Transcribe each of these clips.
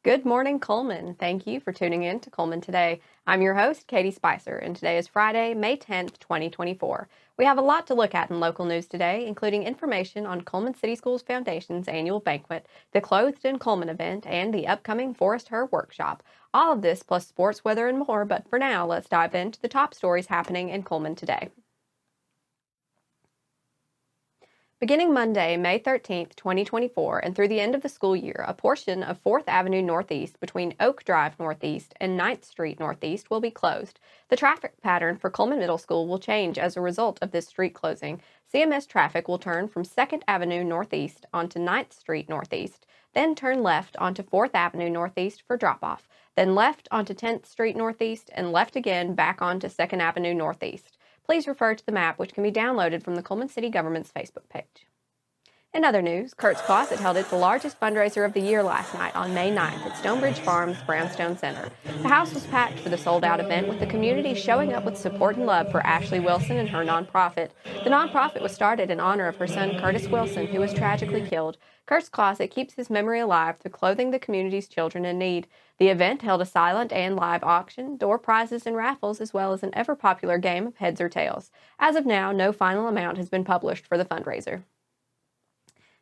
Good morning, Cullman. Thank you for tuning in to Cullman Today. I'm your host, Katie Spicer, and today is Friday, May 10th, 2024. We have a lot to look at in local news today, including information on Cullman City Schools Foundation's annual banquet, the Clothed in Cullman event, and the upcoming Forest Her workshop. All of this plus sports, weather, and more, but for now, let's dive into the top stories happening in Cullman today. Beginning Monday, May 13, 2024, and through the end of the school year, a portion of 4th Avenue Northeast between Oak Drive Northeast and 9th Street Northeast will be closed. The traffic pattern for Cullman Middle School will change as a result of this street closing. CMS traffic will turn from 2nd Avenue Northeast onto 9th Street Northeast, then turn left onto 4th Avenue Northeast for drop-off, then left onto 10th Street Northeast, and left again back onto 2nd Avenue Northeast. Please refer to the map, which can be downloaded from the Cullman City Government's Facebook page. In other news, Kurt's Closet held its largest fundraiser of the year last night on May 9th at Stonebridge Farms Brownstone Center. The house was packed for the sold-out event, with the community showing up with support and love for Ashley Wilson and her nonprofit. The nonprofit was started in honor of her son Curtis Wilson, who was tragically killed. Kurt's Closet keeps his memory alive through clothing the community's children in need. The event held a silent and live auction, door prizes and raffles, as well as an ever-popular game of heads or tails. As of now, no final amount has been published for the fundraiser.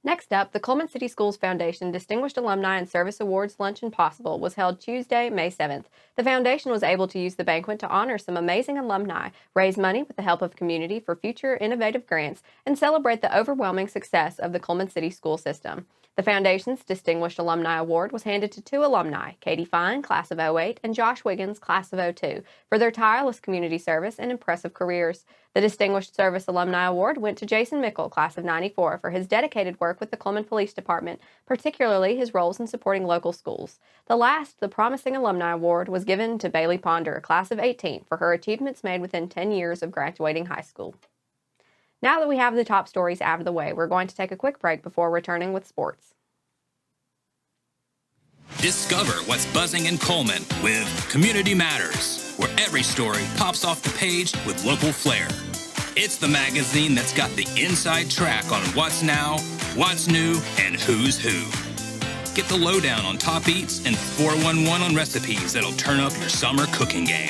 Next up, the Cullman City Schools Foundation Distinguished Alumni and Service Awards Luncheon Possible was held Tuesday, May 7th. The foundation was able to use the banquet to honor some amazing alumni, raise money with the help of community for future innovative grants, and celebrate the overwhelming success of the Cullman City school system. The foundation's Distinguished Alumni Award was handed to two alumni, Katie Fine, class of '08, and Josh Wiggins, class of '02, for their tireless community service and impressive careers. The Distinguished Service Alumni Award went to Jason Mickle, class of '94, for his dedicated work with the Cullman Police Department, particularly his roles in supporting local schools. The Promising Alumni Award, was given to Bailey Ponder, class of '18, for her achievements made within 10 years of graduating high school. Now that we have the top stories out of the way, we're going to take a quick break before returning with sports. Discover what's buzzing in Cullman with Community Matters, where every story pops off the page with local flair. It's the magazine that's got the inside track on what's now, what's new, and who's who. Get the lowdown on top eats and 411 on recipes that'll turn up your summer cooking game.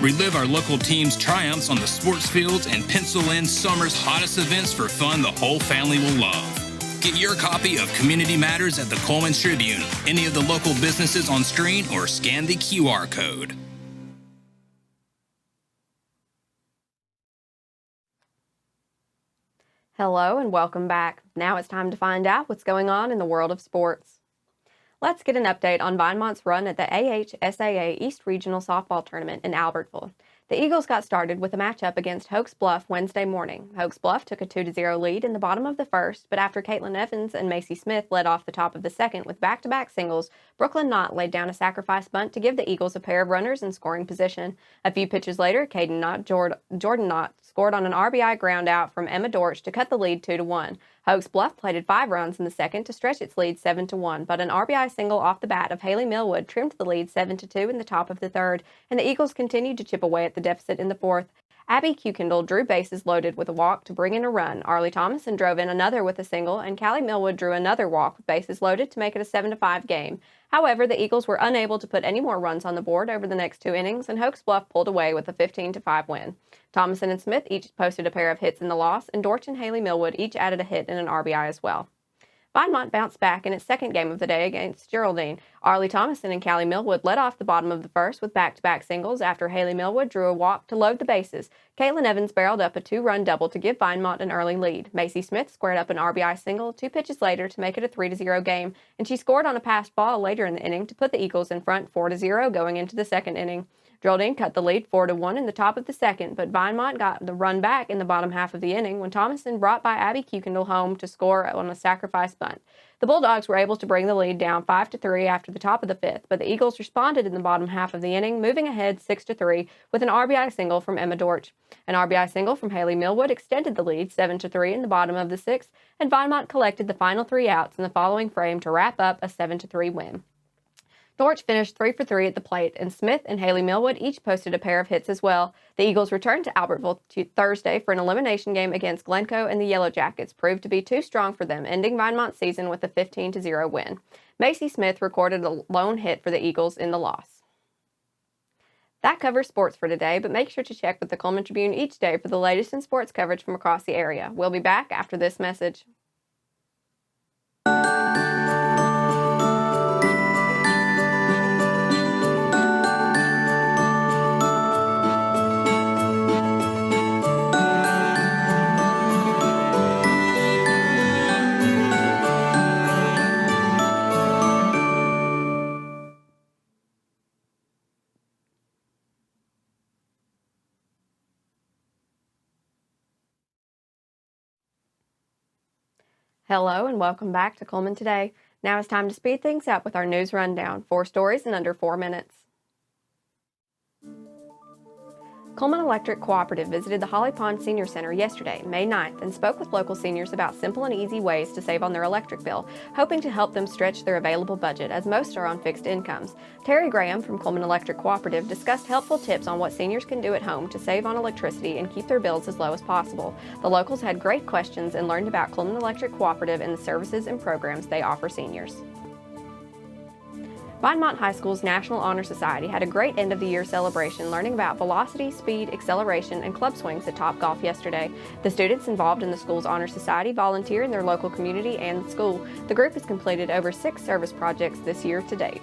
Relive our local team's triumphs on the sports fields and pencil in summer's hottest events for fun the whole family will love. Get your copy of Community Matters at the Cullman Tribune, any of the local businesses on screen, or scan the QR code. Hello and welcome back. Now it's time to find out what's going on in the world of sports. Let's get an update on Vinemont's run at the AHSAA East Regional Softball Tournament in Albertville. The Eagles got started with a matchup against Hoax Bluff Wednesday morning. Hoax Bluff took a 2-0 lead in the bottom of the first, but after Caitlin Evans and Macy Smith led off the top of the second with back-to-back singles, Brooklyn Knott laid down a sacrifice bunt to give the Eagles a pair of runners in scoring position. A few pitches later, Jordan Knott scored on an RBI ground out from Emma Dortch to cut the lead 2-1. Hoax Bluff plated 5 runs in the second to stretch its lead 7-1, but an RBI single off the bat of Haley Millwood trimmed the lead 7-2 in the top of the third, and the Eagles continued to chip away at the deficit in the fourth. Abby Kuykendall drew bases loaded with a walk to bring in a run. Arlie Thomason drove in another with a single, and Callie Millwood drew another walk with bases loaded to make it a 7-5 game. However, the Eagles were unable to put any more runs on the board over the next 2 innings, and Hoax Bluff pulled away with a 15-5 win. Thomason and Smith each posted a pair of hits in the loss, and Dortch and Haley Millwood each added a hit and an RBI as well. Vinemont bounced back in its second game of the day against Geraldine. Arlie Thomason and Callie Millwood led off the bottom of the first with back-to-back singles after Haley Millwood drew a walk to load the bases. Caitlin Evans barreled up a 2-run double to give Vinemont an early lead. Macy Smith squared up an RBI single 2 pitches later to make it a 3-0 game, and she scored on a passed ball later in the inning to put the Eagles in front 4-0 going into the second inning. Geraldine cut the lead 4-1 in the top of the second, but Vinemont got the run back in the bottom half of the inning when Thomason brought by Abby Kuykendall home to score on a sacrifice bunt. The Bulldogs were able to bring the lead down 5-3 after the top of the fifth, but the Eagles responded in the bottom half of the inning, moving ahead 6-3 with an RBI single from Emma Dortch. An RBI single from Haley Millwood extended the lead 7-3 in the bottom of the sixth, and Vinemont collected the final 3 outs in the following frame to wrap up a 7-3 win. Norwich finished 3 for 3 at the plate, and Smith and Haley Millwood each posted a pair of hits as well. The Eagles returned to Albertville Thursday for an elimination game against Glencoe, and the Yellow Jackets proved to be too strong for them, ending Vinemont's season with a 15-0 win. Macy Smith recorded a lone hit for the Eagles in the loss. That covers sports for today, but make sure to check with the Cullman Tribune each day for the latest in sports coverage from across the area. We'll be back after this message. Hello and welcome back to Cullman Today. Now it's time to speed things up with our news rundown. 4 stories in under 4 minutes. Cullman Electric Cooperative visited the Holly Pond Senior Center yesterday, May 9th, and spoke with local seniors about simple and easy ways to save on their electric bill, hoping to help them stretch their available budget as most are on fixed incomes. Terry Graham from Cullman Electric Cooperative discussed helpful tips on what seniors can do at home to save on electricity and keep their bills as low as possible. The locals had great questions and learned about Cullman Electric Cooperative and the services and programs they offer seniors. Vinemont High School's National Honor Society had a great end-of-the-year celebration learning about velocity, speed, acceleration, and club swings at Topgolf yesterday. The students involved in the school's Honor Society volunteer in their local community and the school. The group has completed over 6 service projects this year to date.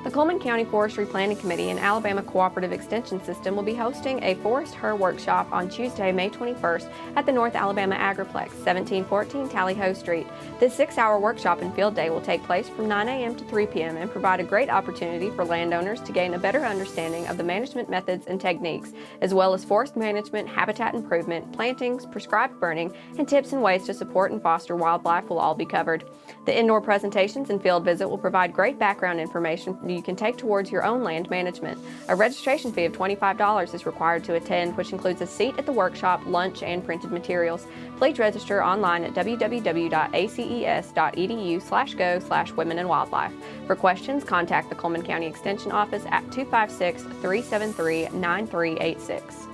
The Cullman County Forestry Planning Committee and Alabama Cooperative Extension System will be hosting a Forest Her workshop on Tuesday, May 21st at the North Alabama Agriplex, 1714 Tally Ho Street. This 6-hour workshop and field day will take place from 9 a.m. to 3 p.m. and provide a great opportunity for landowners to gain a better understanding of the management methods and techniques, as well as forest management, habitat improvement, plantings, prescribed burning, and tips and ways to support and foster wildlife will all be covered. The indoor presentations and field visit will provide great background information you can take towards your own land management. A registration fee of $25 is required to attend, which includes a seat at the workshop, lunch, and printed materials. Please register online at www.aces.edu/go/women and wildlife. For questions, contact the Cullman County Extension Office at 256-373-9386.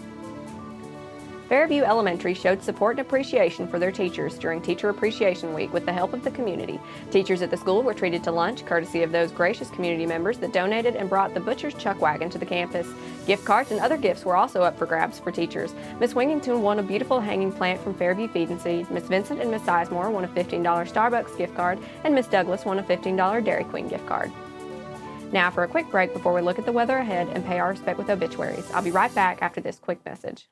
Fairview Elementary showed support and appreciation for their teachers during Teacher Appreciation Week with the help of the community. Teachers at the school were treated to lunch, courtesy of those gracious community members that donated and brought the Butcher's Chuck Wagon to the campus. Gift cards and other gifts were also up for grabs for teachers. Miss Wingington won a beautiful hanging plant from Fairview Feed and Seed. Miss Vincent and Miss Sizemore won a $15 Starbucks gift card, and Miss Douglas won a $15 Dairy Queen gift card. Now for a quick break before we look at the weather ahead and pay our respect with obituaries. I'll be right back after this quick message.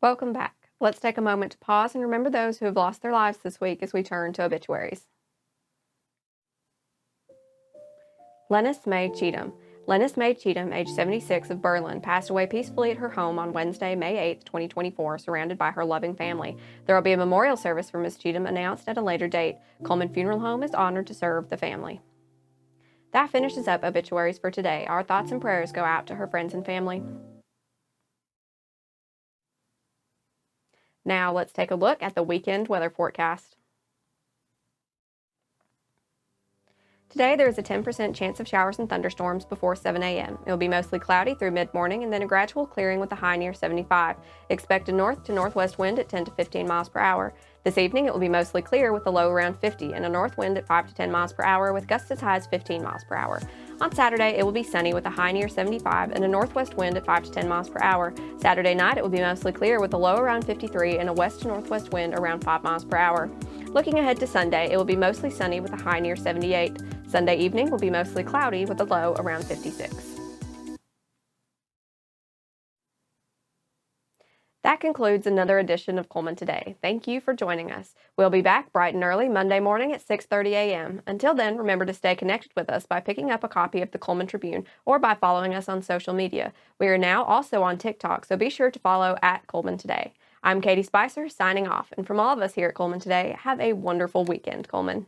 Welcome back. Let's take a moment to pause and remember those who have lost their lives this week as we turn to obituaries. Lennis Mae Cheatham. Lennis Mae Cheatham, age 76, of Berlin, passed away peacefully at her home on Wednesday, May 8, 2024, surrounded by her loving family. There will be a memorial service for Miss Cheatham announced at a later date. Cullman Funeral Home is honored to serve the family. That finishes up obituaries for today. Our thoughts and prayers go out to her friends and family. Now let's take a look at the weekend weather forecast. Today there is a 10% chance of showers and thunderstorms before 7 a.m. It will be mostly cloudy through mid-morning and then a gradual clearing with a high near 75. Expect a north to northwest wind at 10 to 15 miles per hour. This evening it will be mostly clear with a low around 50 and a north wind at 5 to 10 miles per hour with gusts as high as 15 miles per hour. On Saturday, it will be sunny with a high near 75 and a northwest wind at 5 to 10 miles per hour. Saturday night, it will be mostly clear with a low around 53 and a west to northwest wind around 5 miles per hour. Looking ahead to Sunday, it will be mostly sunny with a high near 78. Sunday evening will be mostly cloudy with a low around 56. That concludes another edition of Cullman Today. Thank you for joining us. We'll be back bright and early Monday morning at 6:30 a.m. Until then, remember to stay connected with us by picking up a copy of the Cullman Tribune or by following us on social media. We are now also on TikTok, so be sure to follow at Cullman Today. I'm Katie Spicer, signing off, and from all of us here at Cullman Today, have a wonderful weekend, Cullman.